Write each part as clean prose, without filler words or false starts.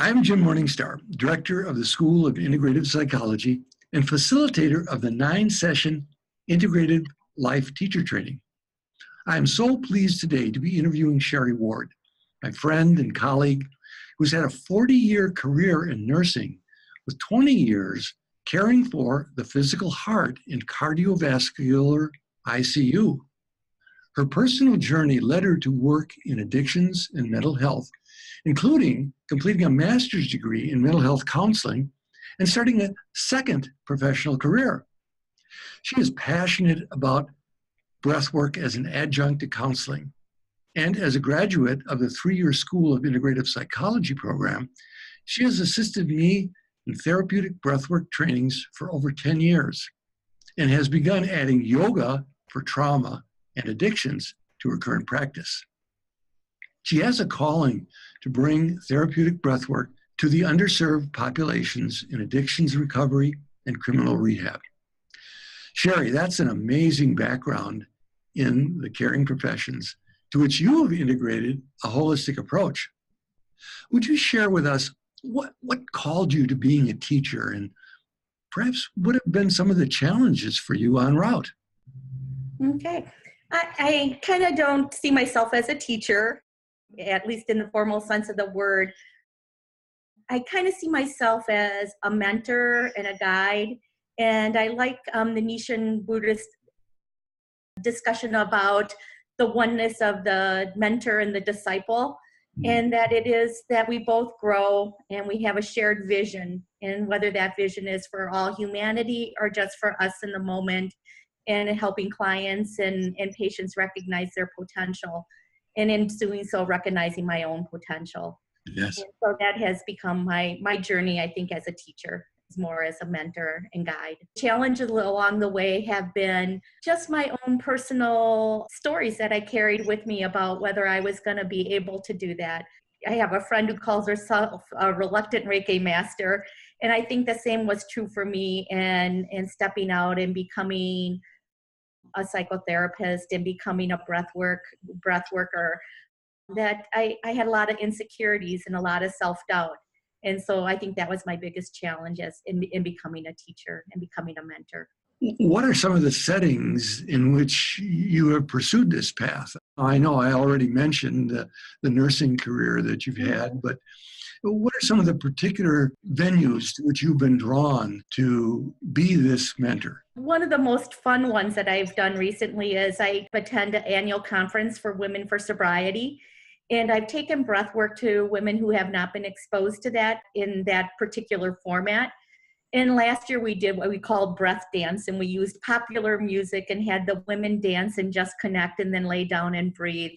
I'm Jim Morningstar, Director of the School of Integrative Psychology and facilitator of the 9-session Integrative Life Teacher Training. I am so pleased today to be interviewing Sherry Ward, my friend and colleague who's had a 40-year career in nursing with 20 years caring for the physical heart in cardiovascular ICU. Her personal journey led her to work in addictions and mental health, including completing a master's degree in mental health counseling and starting a second professional career. She is passionate about breathwork as an adjunct to counseling. And as a graduate of the 3-year School of Integrative Psychology program, she has assisted me in therapeutic breathwork trainings for over 10 years and has begun adding yoga for trauma and addictions to her current practice. She has a calling to bring therapeutic breathwork to the underserved populations in addictions recovery and criminal rehab. Sherry, that's an amazing background in the caring professions to which you have integrated a holistic approach. Would you share with us what called you to being a teacher and perhaps what have been some of the challenges for you en route? Okay. I kind of don't see myself as a teacher, at least in the formal sense of the word. I kind of see myself as a mentor and a guide, and I like the Nishan Buddhist discussion about the oneness of the mentor and the disciple, and that it is that we both grow and we have a shared vision, and whether that vision is for all humanity or just for us in the moment, and helping clients and patients recognize their potential, and in doing so, recognizing my own potential. Yes. And so that has become my journey, I think, as a teacher, more as a mentor and guide. Challenges along the way have been just my own personal stories that I carried with me about whether I was going to be able to do that. I have a friend who calls herself a reluctant Reiki master, and I think the same was true for me and stepping out and becoming a psychotherapist and becoming a breath worker, that I had a lot of insecurities and a lot of self-doubt. And so I think that was my biggest challenge in becoming a teacher and becoming a mentor. What are some of the settings in which you have pursued this path? I know I already mentioned the nursing career that you've had, but what are some of the particular venues to which you've been drawn to be this mentor? One of the most fun ones that I've done recently is I attend an annual conference for Women for Sobriety. And I've taken breath work to women who have not been exposed to that in that particular format. And last year we did what we called breath dance, and we used popular music and had the women dance and just connect and then lay down and breathe.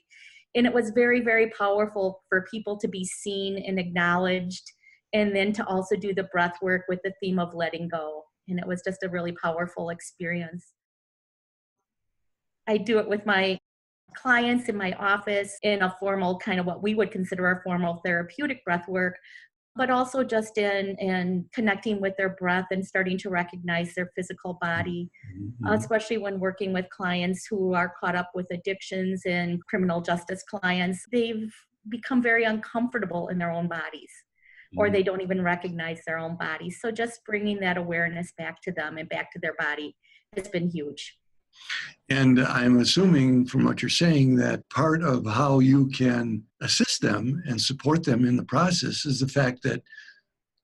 And it was very, very powerful for people to be seen and acknowledged, and then to also do the breath work with the theme of letting go. And it was just a really powerful experience. I do it with my clients in my office in a formal kind of what we would consider a formal therapeutic breath work, but also just in connecting with their breath and starting to recognize their physical body, especially when working with clients who are caught up with addictions and criminal justice clients. They've become very uncomfortable in their own bodies, or they don't even recognize their own bodies. So just bringing that awareness back to them and back to their body has been huge. And I'm assuming from what you're saying that part of how you can assist them and support them in the process is the fact that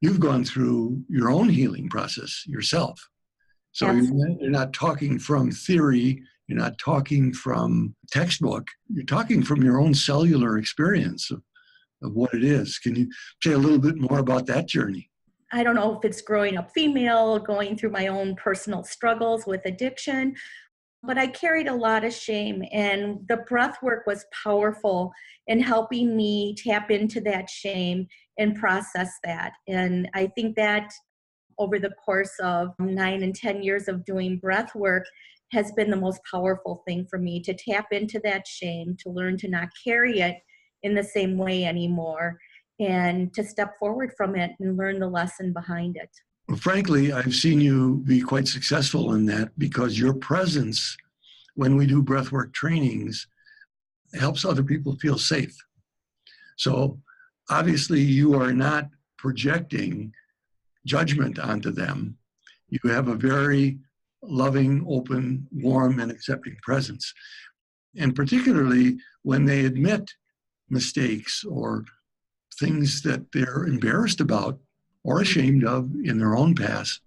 you've gone through your own healing process yourself. So you're not talking from theory, you're not talking from textbook, you're talking from your own cellular experience of what it is. Can you say a little bit more about that journey? I don't know if it's growing up female, going through my own personal struggles with addiction, but I carried a lot of shame, and the breath work was powerful in helping me tap into that shame and process that. And I think that over the course of 9 and 10 years of doing breath work has been the most powerful thing for me, to tap into that shame, to learn to not carry it in the same way anymore, and to step forward from it and learn the lesson behind it. Well, frankly, I've seen you be quite successful in that because your presence when we do breathwork trainings helps other people feel safe. So obviously you are not projecting judgment onto them. You have a very loving, open, warm, and accepting presence. And particularly when they admit mistakes or things that they're embarrassed about or ashamed of in their own past,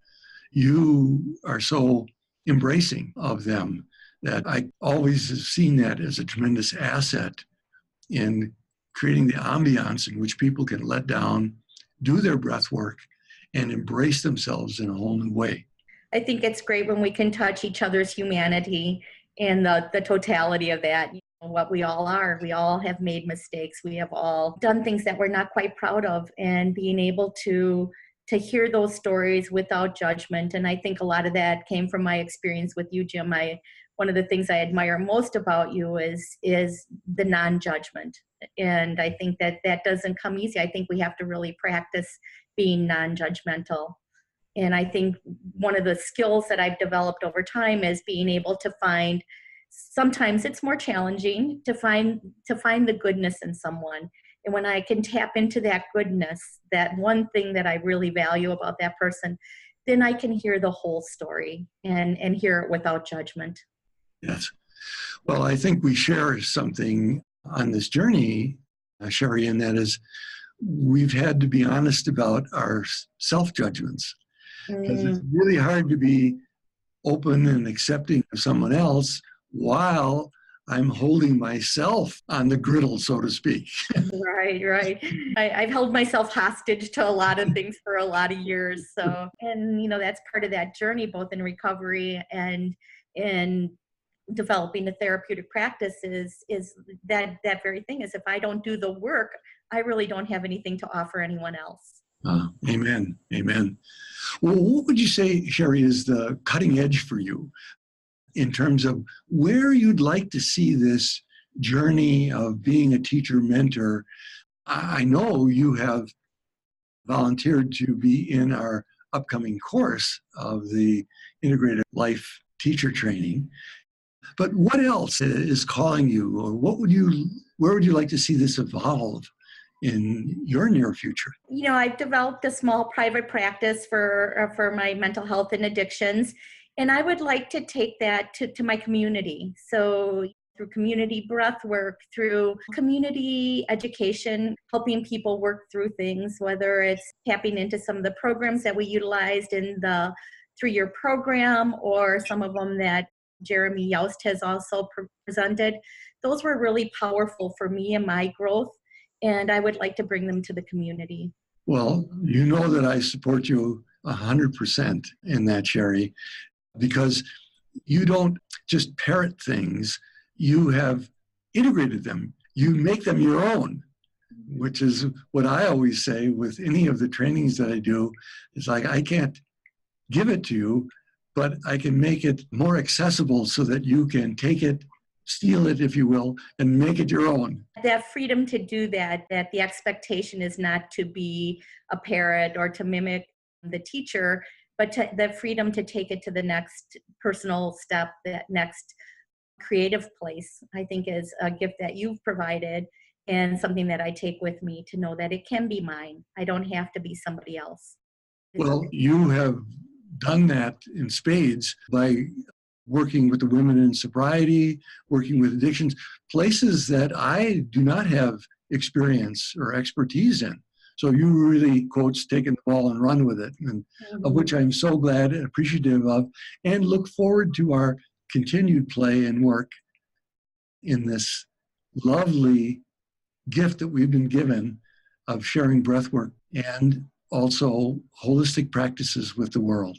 you are so embracing of them that I always have seen that as a tremendous asset in creating the ambiance in which people can let down, do their breath work, and embrace themselves in a whole new way. I think it's great when we can touch each other's humanity and the totality of that, what we all are. We all have made mistakes. We have all done things that we're not quite proud of, and being able to hear those stories without judgment. And I think a lot of that came from my experience with you, Jim. One of the things I admire most about you is the non-judgment. And I think that doesn't come easy. I think we have to really practice being non-judgmental. And I think one of the skills that I've developed over time is being able to find, sometimes it's more challenging to find the goodness in someone. And when I can tap into that goodness, that one thing that I really value about that person, then I can hear the whole story and hear it without judgment. Yes. Well, I think we share something on this journey, Sherry, and that is we've had to be honest about our self-judgments. Because it's really hard to be open and accepting of someone else while I'm holding myself on the griddle, so to speak. Right. I've held myself hostage to a lot of things for a lot of years. So, and that's part of that journey, both in recovery and in developing a therapeutic practice is that very thing is if I don't do the work, I really don't have anything to offer anyone else. Amen. Well, what would you say, Sherry, is the cutting edge for you in terms of where you'd like to see this journey of being a teacher mentor? I know you have volunteered to be in our upcoming course of the Integrative Life Teacher Training. But what else is calling you, or where would you like to see this evolve in your near future? I've developed a small private practice for my mental health and addictions, and I would like to take that to my community. So through community breath work, through community education, helping people work through things, whether it's tapping into some of the programs that we utilized in the 3-year program or some of them that Jeremy Youst has also presented. Those were really powerful for me and my growth. And I would like to bring them to the community. Well, you know that I support you 100% in that, Sherry, because you don't just parrot things, you have integrated them. You make them your own, which is what I always say with any of the trainings that I do. It's like, I can't give it to you, but I can make it more accessible so that you can take it, steal it, if you will, and make it your own. That freedom to do that the expectation is not to be a parrot or to mimic the teacher, but the freedom to take it to the next personal step, that next creative place, I think is a gift that you've provided and something that I take with me to know that it can be mine. I don't have to be somebody else. Well, you have done that in spades by working with the women in sobriety, working with addictions, places that I do not have experience or expertise in. So you really, quotes, taken the ball and run with it, and of which I'm so glad and appreciative of, and look forward to our continued play and work in this lovely gift that we've been given of sharing breathwork and also holistic practices with the world.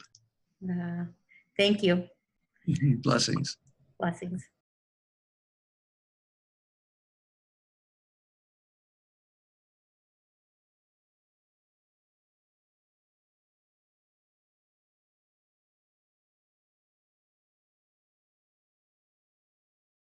Thank you. Blessings. Blessings.